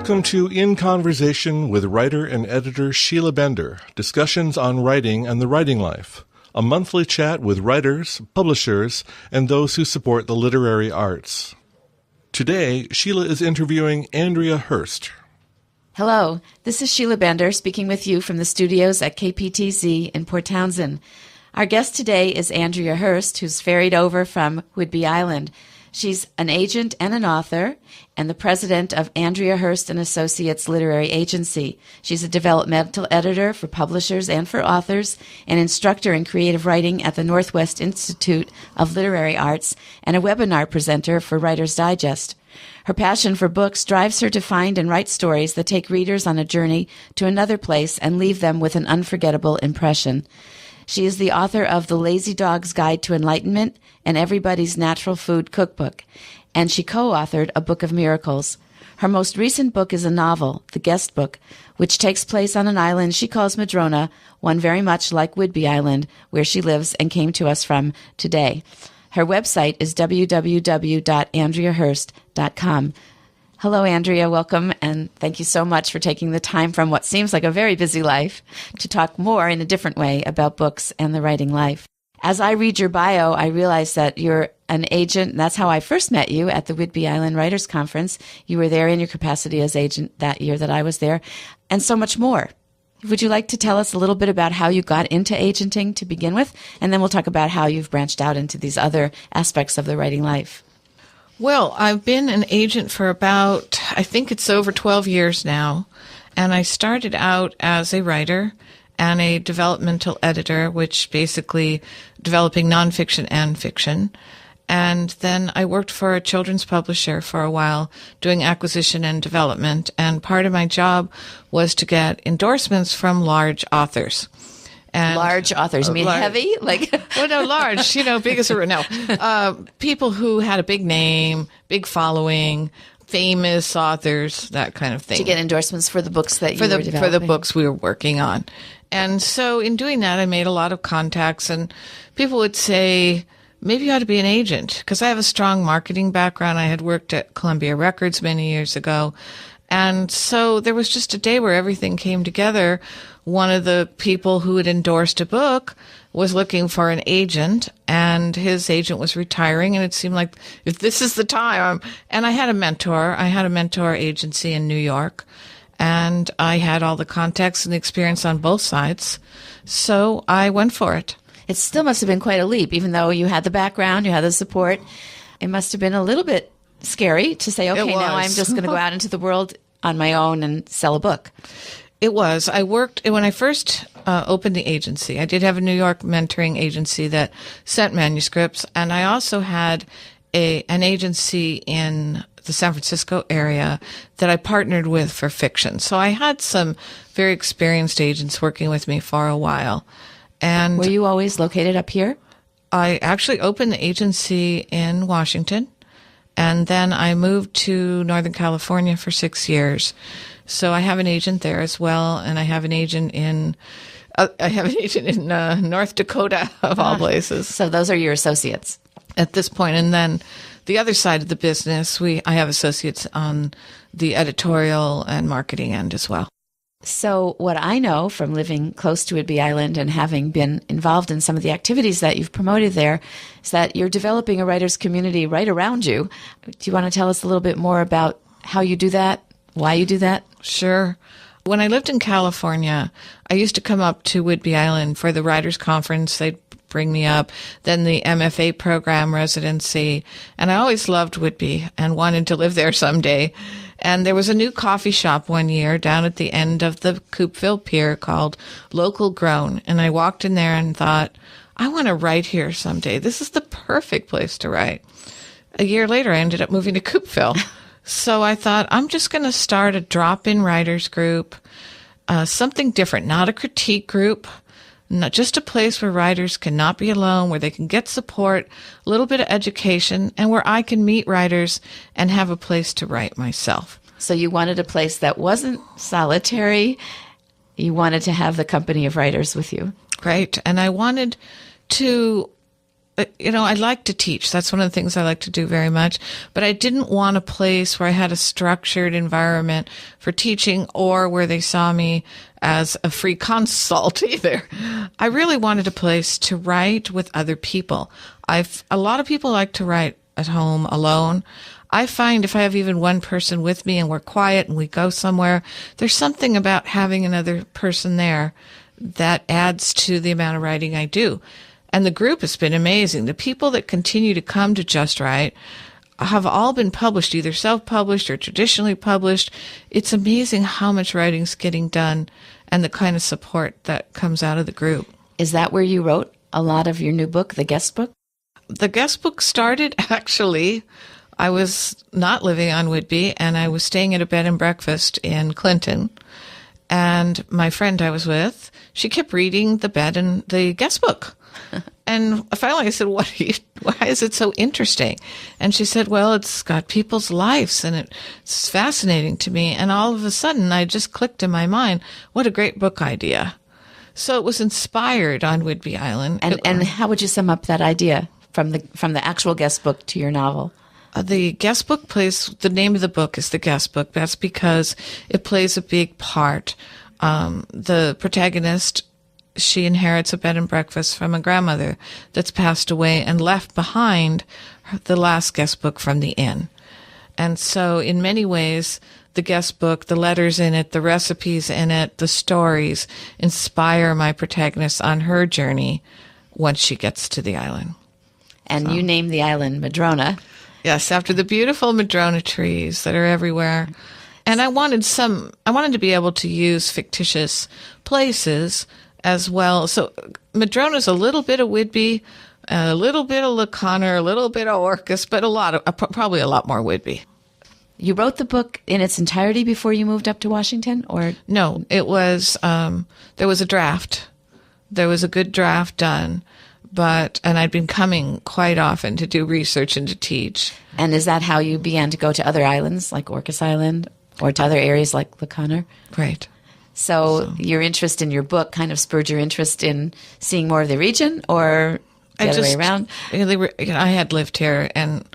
Welcome to In Conversation with writer and editor Sheila Bender, discussions on writing and the writing life, a monthly chat with writers, publishers, and those who support the literary arts. Today, Sheila is interviewing Andrea Hurst. Hello, this is Sheila Bender speaking with you from the studios at KPTZ in Port Townsend. Our guest today is Andrea Hurst, who's ferried over from Whidbey Island. She's an agent and an author, and the president of Andrea Hurst and Associates Literary Agency. She's a developmental editor for publishers and for authors, an instructor in creative writing at the Northwest Institute of Literary Arts, and a webinar presenter for Writer's Digest. Her passion for books drives her to find and write stories that take readers on a journey to another place and leave them with an unforgettable impression. She is the author of The Lazy Dog's Guide to Enlightenment and Everybody's Natural Food Cookbook, and she co-authored A Book of Miracles. Her most recent book is a novel, The Guest Book, which takes place on an island she calls Madrona, one very much like Whidbey Island, where she lives and came to us from today. Her website is www.andreahurst.com. Hello, Andrea. Welcome, and thank you so much for taking the time from what seems like a very busy life to talk more in a different way about books and the writing life. As I read your bio, I realize that you're an agent. That's how I first met you at the Whidbey Island Writers Conference. You were there in your capacity as agent that year that I was there, and so much more. Would you like to tell us a little bit about how you got into agenting to begin with? And then we'll talk about how you've branched out into these other aspects of the writing life. Well, I've been an agent for about, I think it's over 12 years now. And I started out as a writer and a developmental editor, which basically developing nonfiction and fiction. And then I worked for a children's publisher for a while doing acquisition and development. And part of my job was to get endorsements from large authors. And large authors, you mean heavy? Well, no, large, big as a, no. People who had a big name, big following, famous authors, that kind of thing. To get endorsements for the books that you were developing. For the books we were working on. And so in doing that, I made a lot of contacts, and people would say, maybe you ought to be an agent, because I have a strong marketing background. I had worked at Columbia Records many years ago. And so there was just a day where everything came together. One of the people who had endorsed a book was looking for an agent, and his agent was retiring, and it seemed like if this is the time. And I had a mentor. I had a mentor agency in New York, and I had all the contacts and the experience on both sides. So I went for it. It still must have been quite a leap, even though you had the background, you had the support. It must have been a little bit scary to say, okay, now I'm just going to go out into the world on my own and sell a book. It was. I worked, when I first opened the agency, I did have a New York mentoring agency that sent manuscripts, and I also had an agency in the San Francisco area that I partnered with for fiction. So I had some very experienced agents working with me for a while. And were you always located up here? I actually opened the agency in Washington. And then I moved to Northern California for 6 years. So I have an agent there as well, and I have an agent in North Dakota of all places. So those are your associates at this point. And then the other side of the business, I have associates on the editorial and marketing end as well. So what I know from living close to Whidbey Island and having been involved in some of the activities that you've promoted there is that you're developing a writer's community right around you. Do you want to tell us a little bit more about how you do that, why you do that? Sure. When I lived in California, I used to come up to Whidbey Island for the Writers' Conference. They'd bring me up, then the MFA program residency, and I always loved Whidbey and wanted to live there someday. And there was a new coffee shop one year down at the end of the Coopville Pier called Local Grown. And I walked in there and thought, I want to write here someday. This is the perfect place to write. A year later, I ended up moving to Coopville. So I thought, I'm just going to start a drop-in writers group, something different, not a critique group, not just a place where writers cannot be alone, where they can get support, a little bit of education, and where I can meet writers and have a place to write myself. So you wanted a place that wasn't solitary. You wanted to have the company of writers with you. Right. And I wanted to I like to teach. That's one of the things I like to do very much. But I didn't want a place where I had a structured environment for teaching or where they saw me as a free consult either. I really wanted a place to write with other people. A lot of people like to write at home alone. I find if I have even one person with me and we're quiet and we go somewhere, there's something about having another person there that adds to the amount of writing I do. And the group has been amazing. The people that continue to come to Just Right have all been published, either self-published or traditionally published. It's amazing how much writing's getting done and the kind of support that comes out of the group. Is that where you wrote a lot of your new book, the guest book? The guest book started, actually, I was not living on Whidbey, and I was staying at a bed and breakfast in Clinton. And my friend I was with, she kept reading the bed and the guest book. And finally I said, why is it so interesting? And she said, well, it's got people's lives and it's fascinating to me. And all of a sudden I just clicked in my mind, what a great book idea. So it was inspired on Whidbey Island. And how would you sum up that idea from the actual guest book to your novel? The guest book the name of the book is The Guest Book. That's because it plays a big part. The protagonist, she inherits a bed and breakfast from a grandmother that's passed away and left behind the last guest book from the inn. And so in many ways, the guest book, the letters in it, the recipes in it, the stories inspire my protagonist on her journey once she gets to the island. And you named the island Madrona. Yes, after the beautiful madrona trees that are everywhere. And I wanted to be able to use fictitious places as well. So Madrona's a little bit of Whidbey, a little bit of Laconner, a little bit of Orcas, but probably a lot more Whidbey. You wrote the book in its entirety before you moved up to Washington, or? No, it was, there was a draft. There was a good draft done. And I'd been coming quite often to do research and to teach. And is that how you began to go to other islands, like Orcas Island, or to other areas like Laconner? Right. So your interest in your book kind of spurred your interest in seeing more of the region, or the other way around? I had lived here, and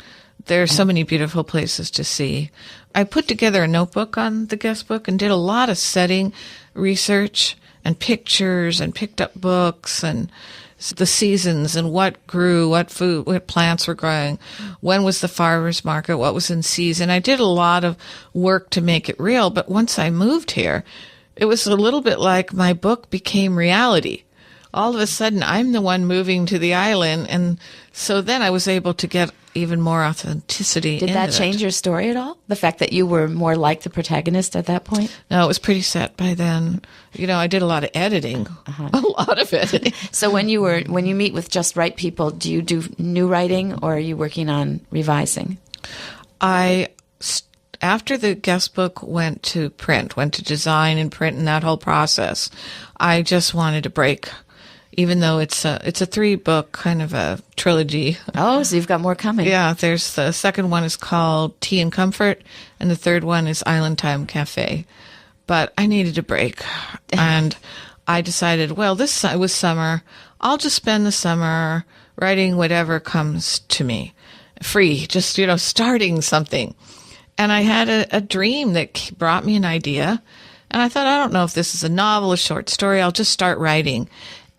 there are so many beautiful places to see. I put together a notebook on the guest book and did a lot of setting research and pictures and picked up books and the seasons and what grew, what food, what plants were growing, when was the farmer's market, what was in season. I did a lot of work to make it real, but once I moved here, it was a little bit like my book became reality. All of a sudden, I'm the one moving to the island, and so then I was able to get even more authenticity. Did that change your story at all? The fact that you were more like the protagonist at that point? No, it was pretty set by then. I did a lot of editing, a lot of editing. So when you meet with Just Right people, do you do new writing, or are you working on revising? After the guest book went to design and print and that whole process, I just wanted a break. Even though it's a 3-book kind of a trilogy. Oh, so you've got more coming. Yeah, there's the second one is called Tea and Comfort, and the third one is Island Time Cafe. But I needed a break, and I decided, well, this was summer. I'll just spend the summer writing whatever comes to me, free, just starting something. And I had a dream that brought me an idea, and I thought, I don't know if this is a novel, a short story. I'll just start writing.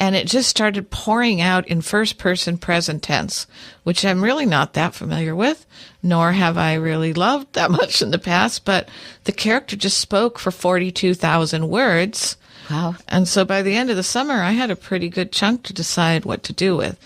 And it just started pouring out in first-person present tense, which I'm really not that familiar with, nor have I really loved that much in the past. But the character just spoke for 42,000 words. Wow. And so by the end of the summer, I had a pretty good chunk to decide what to do with.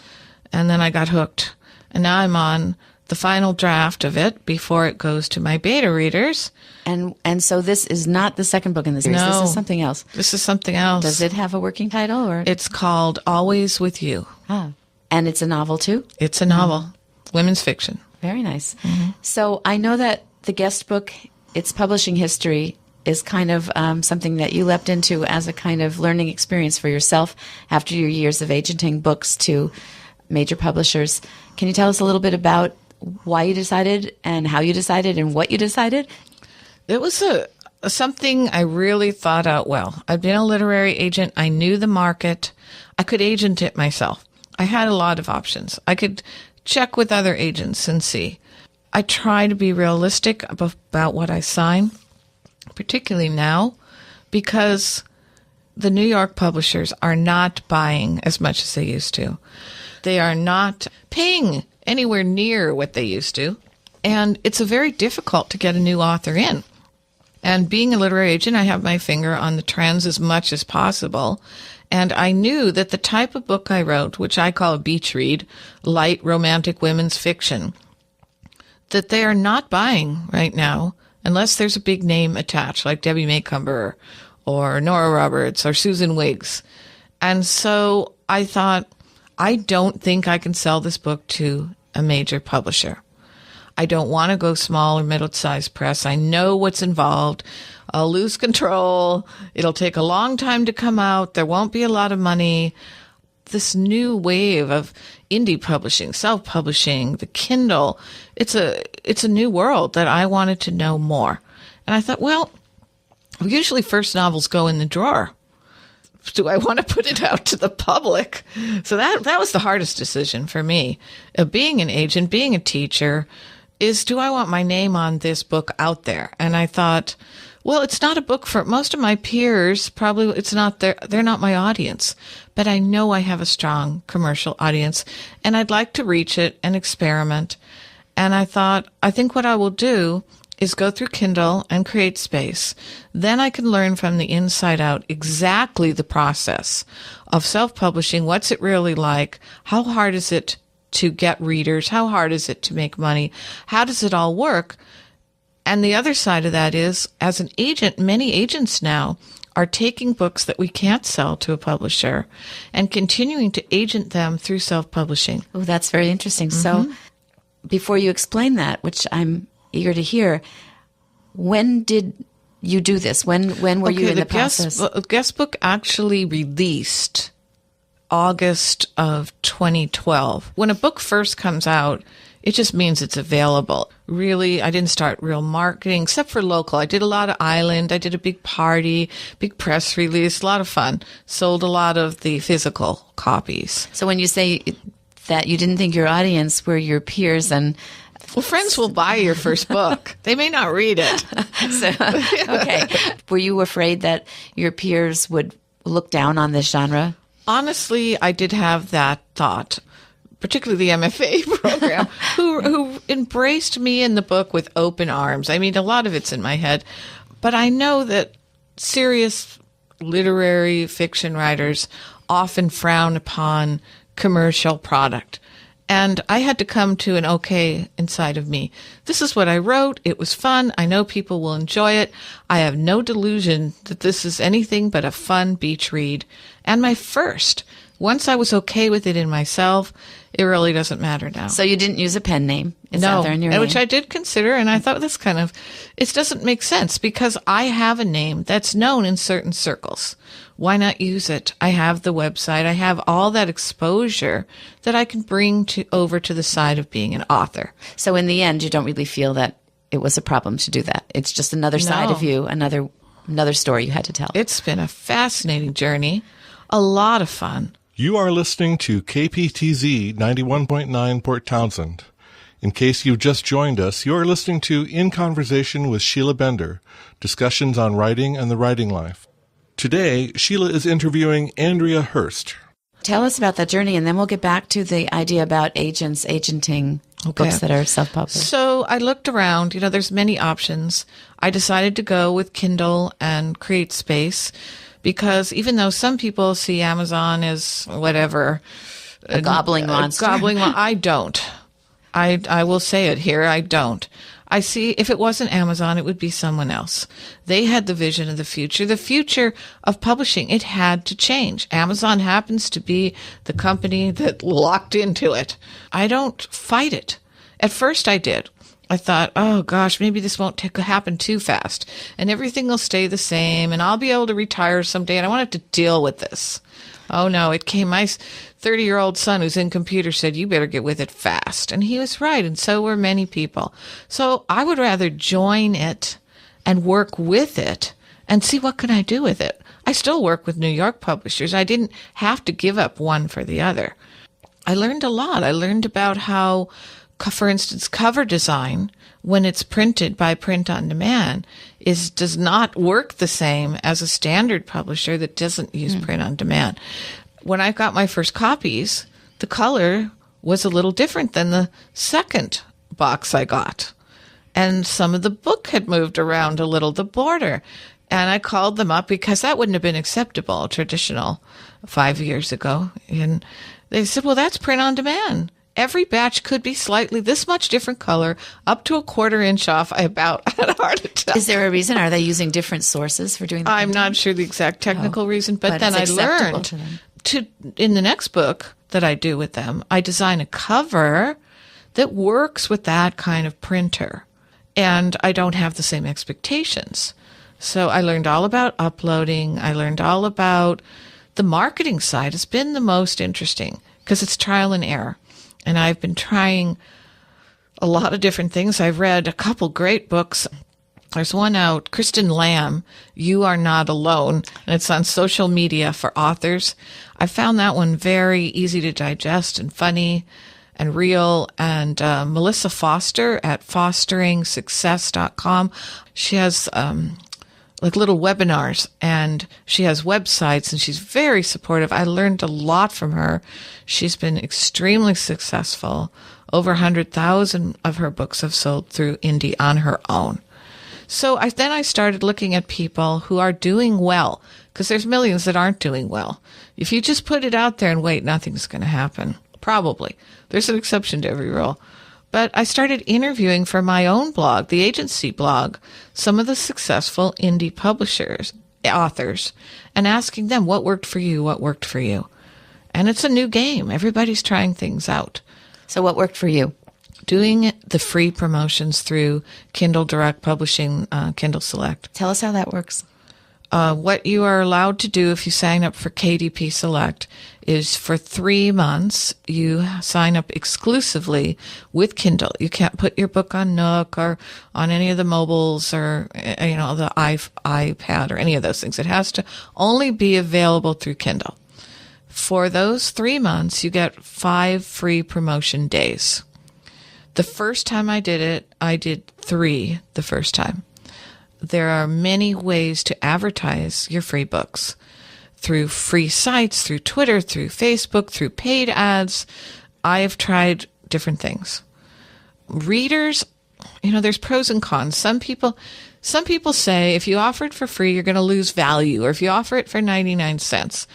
And then I got hooked. And now I'm on the final draft of it before it goes to my beta readers. And so this is not the second book in the series. No, this is something else. This is something else. Does it have a working title? Or It's called Always With You. Ah, and it's a novel too? It's a novel. Women's fiction. Very nice. Mm-hmm. So I know that the guest book, its publishing history, is kind of something that you leapt into as a kind of learning experience for yourself after your years of agenting books to major publishers. Can you tell us a little bit about why you decided and how you decided and what you decided? It was something I really thought out well. I'd been a literary agent. I knew the market. I could agent it myself. I had a lot of options. I could check with other agents and see. I try to be realistic about what I sign, particularly now, because the New York publishers are not buying as much as they used to. They are not paying anywhere near what they used to. And it's very difficult to get a new author in. And being a literary agent, I have my finger on the trends as much as possible. And I knew that the type of book I wrote, which I call a beach read, light romantic women's fiction, that they are not buying right now unless there's a big name attached, like Debbie Maycumber or Nora Roberts or Susan Wiggs. And so I thought, I don't think I can sell this book to a major publisher. I don't want to go small or middle-sized press. I know what's involved. I'll lose control. It'll take a long time to come out. There won't be a lot of money. This new wave of indie publishing, self-publishing, the Kindle, it's a new world that I wanted to know more. And I thought, well, usually first novels go in the drawer. Do I want to put it out to the public? So that was the hardest decision for me. Being an agent, being a teacher, is do I want my name on this book out there? And I thought, well, it's not a book for most of my peers. Probably it's not they're not my audience, but I know I have a strong commercial audience and I'd like to reach it and experiment. And I thought, I think what I will do is go through Kindle and create space. Then I can learn from the inside out exactly the process of self-publishing. What's it really like? How hard is it to get readers? How hard is it to make money? How does it all work? And the other side of that is, as an agent, many agents now are taking books that we can't sell to a publisher and continuing to agent them through self-publishing. Oh, that's very interesting. So before you explain that, which I'm eager to hear, when did you do this? When were you in the process? The guest book actually released August of 2012. When a book first comes out, it just means it's available. Really, I didn't start real marketing, except for local. I did a lot of island. I did a big party, big press release, a lot of fun. Sold a lot of the physical copies. So when you say that you didn't think your audience were your peers and... Well, friends will buy your first book. They may not read it. Okay. Were you afraid that your peers would look down on this genre? Honestly, I did have that thought, particularly the MFA program, who embraced me in the book with open arms. I mean, a lot of it's in my head, but I know that serious literary fiction writers often frown upon commercial product. And I had to come to an okay inside of me. This is what I wrote. It was fun. I know people will enjoy it. I have no delusion that this is anything but a fun beach read. And my first. Once I was okay with it in myself, it really doesn't matter now. So you didn't use a pen name? It's no, out there in your name. Which I did consider, and I thought that's kind of, it doesn't make sense because I have a name that's known in certain circles. Why not use it? I have the website. I have all that exposure that I can bring over to the side of being an author. So in the end, you don't really feel that it was a problem to do that. It's just another side of you, another story you had to tell. It's been a fascinating journey, a lot of fun. You are listening to KPTZ 91.9 Port Townsend. In case you've just joined us, you are listening to In Conversation with Sheila Bender, discussions on writing and the writing life. Today, Sheila is interviewing Andrea Hurst. Tell us about that journey, and then we'll get back to the idea about agenting books that are self-published. So I looked around. There's many options. I decided to go with Kindle and create space. Because even though some people see Amazon as whatever, a gobbling monster, I don't. I will say it here. I don't. I see if it wasn't Amazon, it would be someone else. They had the vision of the future of publishing. It had to change. Amazon happens to be the company that locked into it. I don't fight it. At first I did. I thought, oh gosh, maybe this won't happen too fast and everything will stay the same and I'll be able to retire someday and I won't have to deal with this. Oh no, it came. My 30-year-old son who's in computer said, you better get with it fast. And he was right. And so were many people. So I would rather join it and work with it and see what can I do with it. I still work with New York publishers. I didn't have to give up one for the other. I learned a lot. I learned about how, for instance, cover design, when it's printed by print on demand, does not work the same as a standard publisher that doesn't use print on demand. When I got my first copies, the color was a little different than the second box I got. And some of the book had moved around a little, the border. And I called them up because that wouldn't have been acceptable, traditional, 5 years ago. And they said, well, that's print on demand. Every batch could be slightly this much different color, up to a 1/4 inch off. I about had a heart attack. Is there a reason? Are they using different sources for doing that? I'm not sure the exact technical reason, but then I learned in the next book that I do with them, I design a cover that works with that kind of printer. And I don't have the same expectations. So I learned all about uploading. I learned all about the marketing side. It's been the most interesting because it's trial and error. And I've been trying a lot of different things. I've read a couple great books. There's one out, Kristen Lamb, You Are Not Alone, and it's on social media for authors. I found that one very easy to digest and funny and real. And Melissa Foster at fosteringsuccess.com. She has like little webinars, and she has websites, and she's very supportive. I learned a lot from her. She's been extremely successful. Over 100,000 of her books have sold through Indie on her own. So then I started looking at people who are doing well, because there's millions that aren't doing well. If you just put it out there and wait, nothing's going to happen. Probably. There's an exception to every rule. But I started interviewing for my own blog, the agency blog, some of the successful indie publishers, authors, and asking them, what worked for you? What worked for you? And it's a new game. Everybody's trying things out. So what worked for you? Doing the free promotions through Kindle Direct Publishing, Kindle Select. Tell us how that works. What you are allowed to do if you sign up for KDP Select is for 3 months, you sign up exclusively with Kindle. You can't put your book on Nook or on any of the mobiles or, the iPad or any of those things. It has to only be available through Kindle. For those 3 months, you get 5 free promotion days. The first time I did it, I did 3 the first time. There are many ways to advertise your free books through free sites, through Twitter, through Facebook, through paid ads. I have tried different things. Readers, there's pros and cons. Some people say if you offer it for free, you're going to lose value, or if you offer it for 99 cents.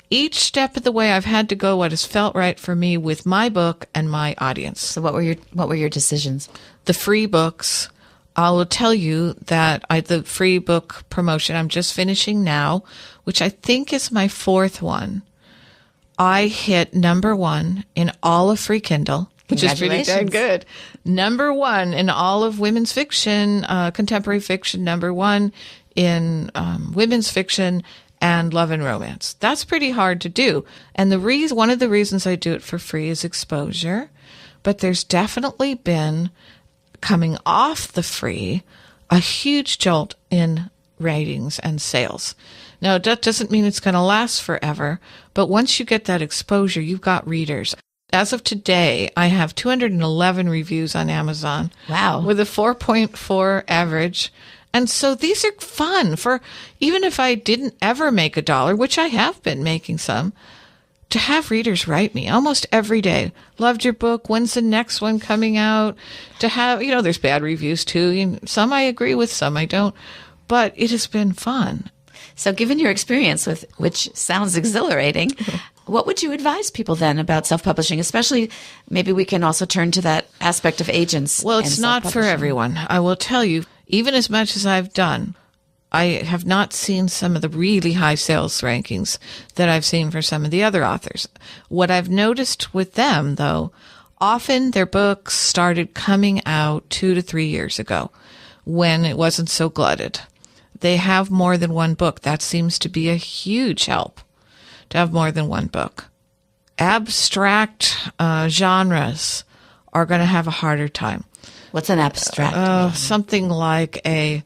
Each step of the way, I've had to go what has felt right for me with my book and my audience. So what were your decisions? The free books. I will tell you that the free book promotion I'm just finishing now, which I think is my 4th one, I hit number 1 in all of free Kindle, which is pretty dang good. Number 1 in all of women's fiction, contemporary fiction, number 1 in women's fiction, and love and romance. That's pretty hard to do. And one of the reasons I do it for free is exposure, but there's definitely been, coming off the free, a huge jolt in ratings and sales. Now, that doesn't mean it's going to last forever, but once you get that exposure, you've got readers. As of today, I have 211 reviews on Amazon. Wow. With a 4.4 average. And so these are fun for, even if I didn't ever make $1, which I have been making some, to have readers write me almost every day. Loved your book. When's the next one coming out? To have, there's bad reviews too. Some I agree with, some I don't. But it has been fun. So given your experience with, which sounds exhilarating, what would you advise people then about self-publishing? Especially, maybe we can also turn to that aspect of agents. Well, it's not for everyone. I will tell you, even as much as I've done, I have not seen some of the really high sales rankings that I've seen for some of the other authors. What I've noticed with them, though, often their books started coming out 2 to 3 years ago when it wasn't so glutted. They have more than one book. That seems to be a huge help, to have more than one book. Abstract genres are going to have a harder time. What's an abstract? Something like a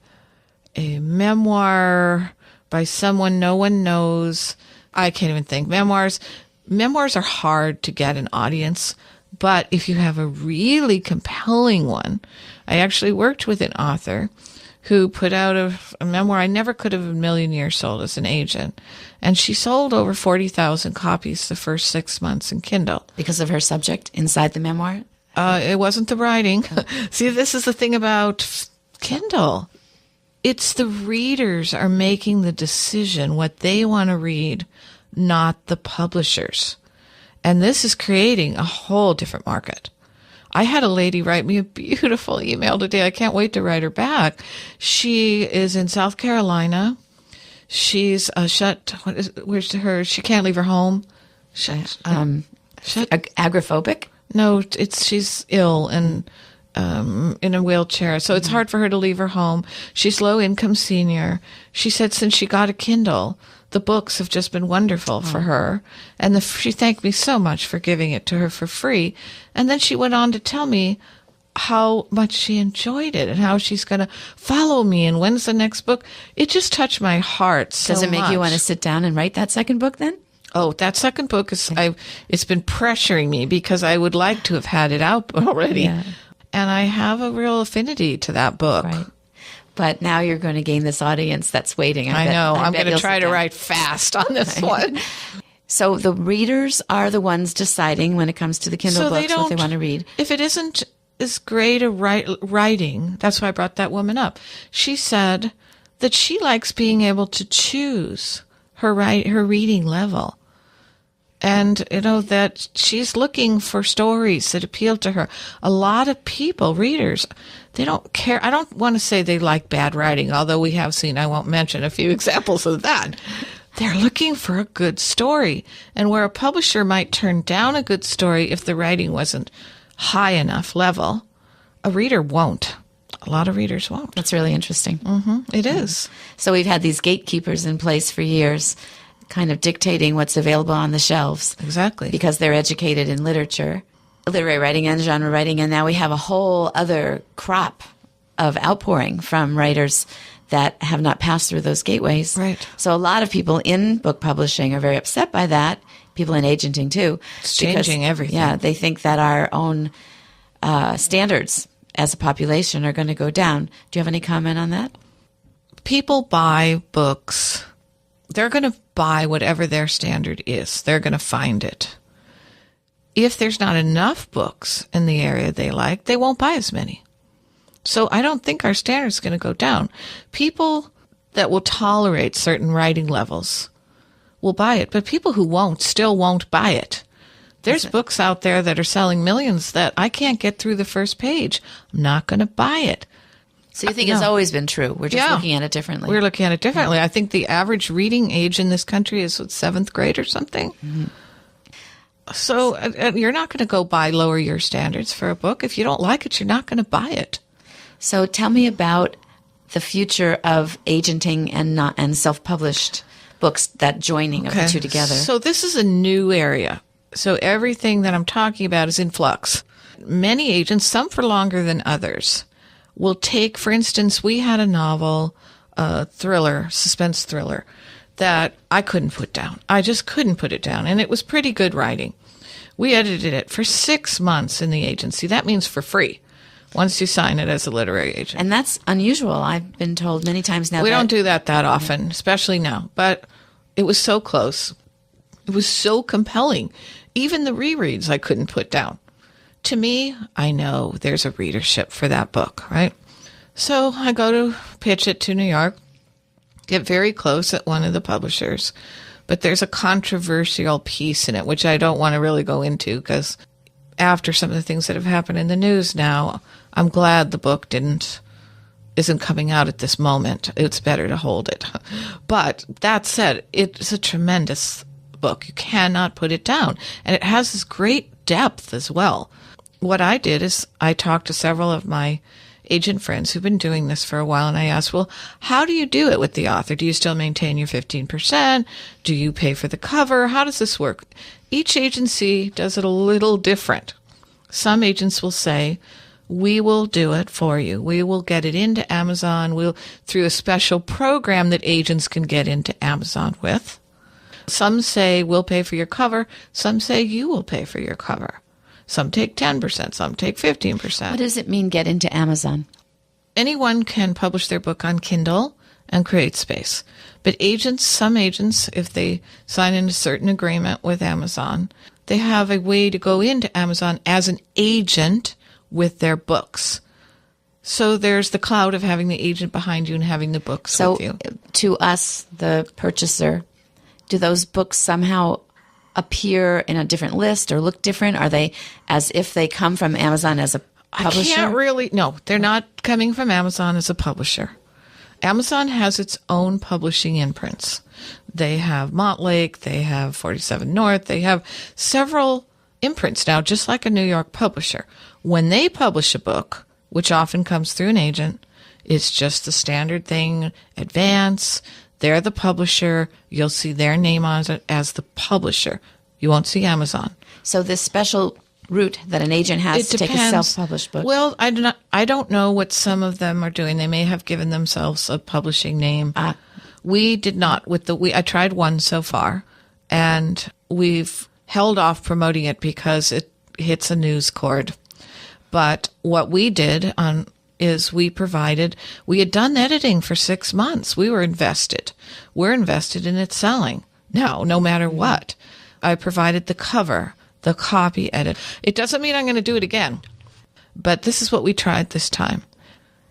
memoir by someone no one knows. I can't even think. Memoirs. Memoirs are hard to get an audience, but if you have a really compelling one, I actually worked with an author who put out a memoir I never could have in a million years sold as an agent. And she sold over 40,000 copies the first 6 months in Kindle. Because of her subject inside the memoir? It wasn't the writing. See, this is the thing about Kindle. It's the readers are making the decision what they want to read, not the publishers. And this is creating a whole different market. I had a lady write me a beautiful email today. I can't wait to write her back. She is in South Carolina. She's where's her? She can't leave her home. Agoraphobic? No, she's ill and in a wheelchair, so it's hard for her to leave her home. She's low income senior. She said since she got a Kindle, the books have just been wonderful for her. And she thanked me so much for giving it to her for free. And then she went on to tell me how much she enjoyed it and how she's going to follow me and when's the next book. It just touched my heart so much. Does it make you want to sit down and write that second book then? Oh, that second book it's been pressuring me because I would like to have had it out already. Yeah. And I have a real affinity to that book. Right. But now you're going to gain this audience that's waiting. I know. I'm going to try to write fast on this one. So the readers are the ones deciding when it comes to the Kindle books what they want to read. If it isn't as great a writing, that's why I brought that woman up. She said that she likes being able to choose her reading level. And, that she's looking for stories that appeal to her. A lot of people, readers, they don't care. I don't want to say they like bad writing, although we have seen, I won't mention a few examples of that. They're looking for a good story. And where a publisher might turn down a good story if the writing wasn't high enough level, a reader won't. A lot of readers won't. That's really interesting. Mm-hmm. It is. So we've had these gatekeepers in place for years, kind of dictating what's available on the shelves. Exactly. Because they're educated in literature, literary writing and genre writing, and now we have a whole other crop of outpouring from writers that have not passed through those gateways. Right. So a lot of people in book publishing are very upset by that, people in agenting too. It's changing everything. Yeah, they think that our own standards as a population are going to go down. Do you have any comment on that? People buy books. They're going to buy whatever their standard is. They're going to find it. If there's not enough books in the area they like, they won't buy as many. So I don't think our standard is going to go down. People that will tolerate certain writing levels will buy it, but people who won't still won't buy it. There's books out there that are selling millions that I can't get through the first page. I'm not going to buy it. So you think it's always been true? We're just looking at it differently. We're looking at it differently. I think the average reading age in this country is 7th grade or something. Mm-hmm. So you're not going to go lower your standards for a book. If you don't like it, you're not going to buy it. So tell me about the future of agenting and self-published books, that joining of the two together. So this is a new area. So everything that I'm talking about is in flux. Many agents, some for longer than others, will take, for instance, we had a novel, suspense thriller, that I couldn't put down. I just couldn't put it down. And it was pretty good writing. We edited it for 6 months in the agency. That means for free, once you sign it as a literary agent. And that's unusual. I've been told many times now. We don't do that often, especially now. But it was so close. It was so compelling. Even the rereads I couldn't put down. To me, I know there's a readership for that book, right? So I go to pitch it to New York, get very close at one of the publishers, but there's a controversial piece in it, which I don't want to really go into because after some of the things that have happened in the news now, I'm glad the book isn't coming out at this moment. It's better to hold it. But that said, it's a tremendous book. You cannot put it down. And it has this great depth as well. What I did is I talked to several of my agent friends who've been doing this for a while, and I asked, well, how do you do it with the author? Do you still maintain your 15%? Do you pay for the cover? How does this work? Each agency does it a little different. Some agents will say, we will do it for you. We will get it into Amazon. Through a special program that agents can get into Amazon with. Some say we'll pay for your cover. Some say you will pay for your cover. Some take 10%. Some take 15%. What does it mean get into Amazon? Anyone can publish their book on Kindle and create space. But some agents, if they sign in a certain agreement with Amazon, they have a way to go into Amazon as an agent with their books. So there's the cloud of having the agent behind you and having the books with you. So to us, the purchaser, do those books somehow appear in a different list or look different? Are they as if they come from Amazon as a publisher? I can't really. No, they're not coming from Amazon as a publisher. Amazon has its own publishing imprints. They have Montlake, they have 47 North, they have several imprints now, just like a New York publisher. When they publish a book, which often comes through an agent, it's just the standard thing, advance, they're the publisher, you'll see their name on it as the publisher. You won't see Amazon. So this special route that an agent has to take a self-published book? Well, I don't know what some of them are doing. They may have given themselves a publishing name. We did not. I tried one so far, and we've held off promoting it because it hits a news cord. But what we did is we had done editing for 6 months. We were invested. We're invested in it selling. Now, no matter what. I provided the cover, the copy edit. It doesn't mean I'm going to do it again, but this is what we tried this time.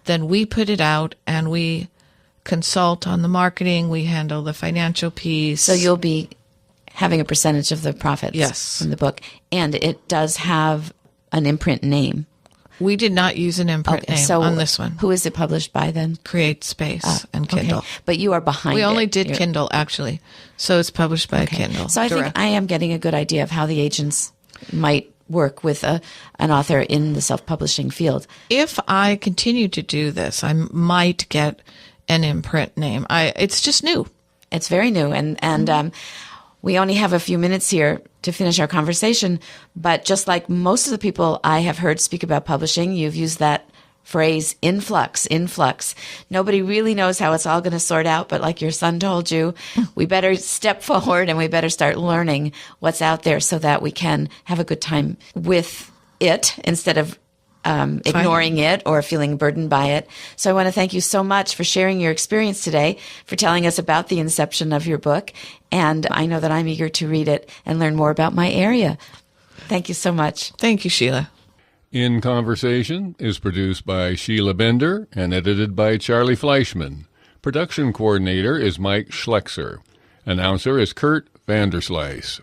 Then we put it out and we consult on the marketing. We handle the financial piece. So you'll be having a percentage of the profits from the book. And it does have an imprint name. We did not use an imprint name on this one. Who is it published by then? Create Space and Kindle. Okay. But you are behind it. We only did Kindle, actually. So it's published by Kindle. So I think I am getting a good idea of how the agents might work with an author in the self-publishing field. If I continue to do this, I might get an imprint name. It's just new. It's very new. And we only have a few minutes here to finish our conversation. But just like most of the people I have heard speak about publishing, you've used that phrase, influx. Nobody really knows how it's all going to sort out. But like your son told you, we better step forward and we better start learning what's out there so that we can have a good time with it instead of ignoring it or feeling burdened by it. So I want to thank you so much for sharing your experience today, for telling us about the inception of your book. And I know that I'm eager to read it and learn more about my area. Thank you so much. Thank you, Sheila. In Conversation is produced by Sheila Bender and edited by Charlie Fleischman. Production coordinator is Mike Schlexer. Announcer is Kurt Vanderslice.